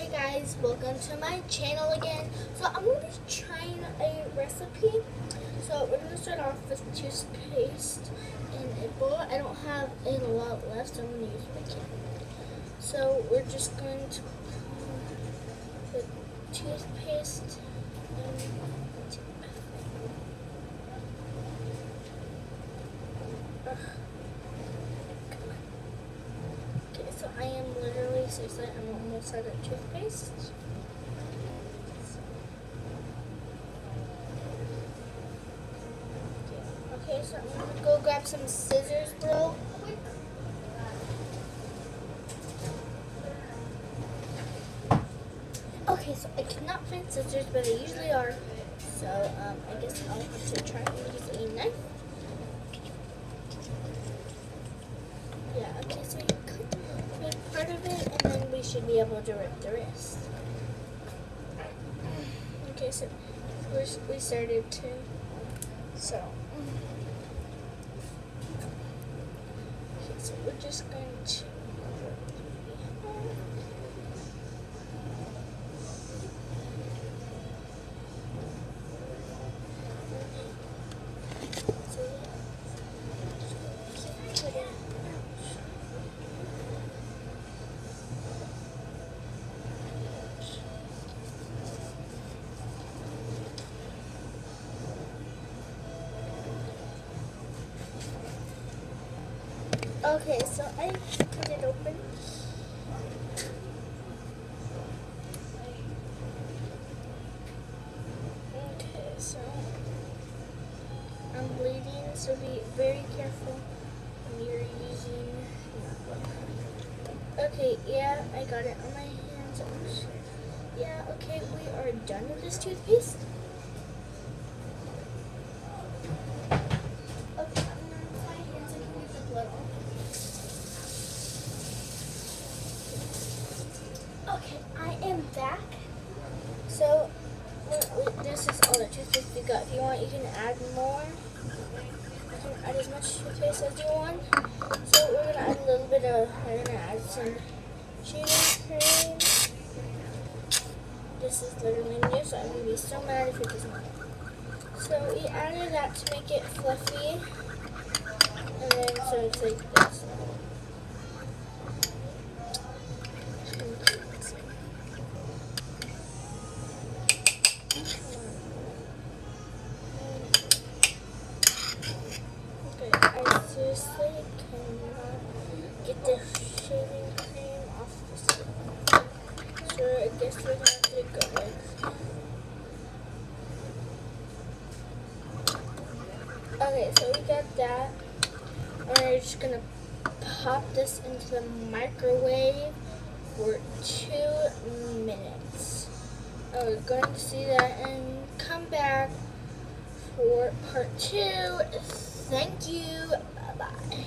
Hey guys, welcome to my channel again. So I'm going to be trying a recipe. So we're going to start off with toothpaste in a bowl. I don't have a lot left, so I'm going to use my can. So we're just going to put toothpaste in. Okay, so I am literally, seriously, I'm almost out of toothpaste. Okay, so I'm gonna go grab some scissors real quick. Okay, so I cannot find scissors, but they usually are. So I guess I'll have to try and use a knife. Yeah, okay, so you cut part of it, and then we should be able to rip the rest. Okay, so we started to, so. Okay, so we're just going to. Okay, so I cut it open. Okay, so I'm bleeding, so be very careful when you're using. Okay, yeah, I got it on my hands. Yeah, okay, we are done with this toothpaste. Okay, I'm gonna rinse my hands so I can get the blood off. Okay, I am back. So, this is all the toothpaste we got. If you want, you can add more. You can add as much toothpaste as you want. So, we're going to add a little bit of, we're going to add some shaving cream. This is literally new, so I'm going to be so mad if it doesn't work. So, we added that to make it fluffy. And then, so it's like this. I seriously cannot get the shaving cream off the skin. So I guess we're gonna have to go like. Okay, so we got that. And we're just gonna pop this into the microwave for 2 minutes. And we're going to see that and come back for part 2. Thank you. Bye-bye.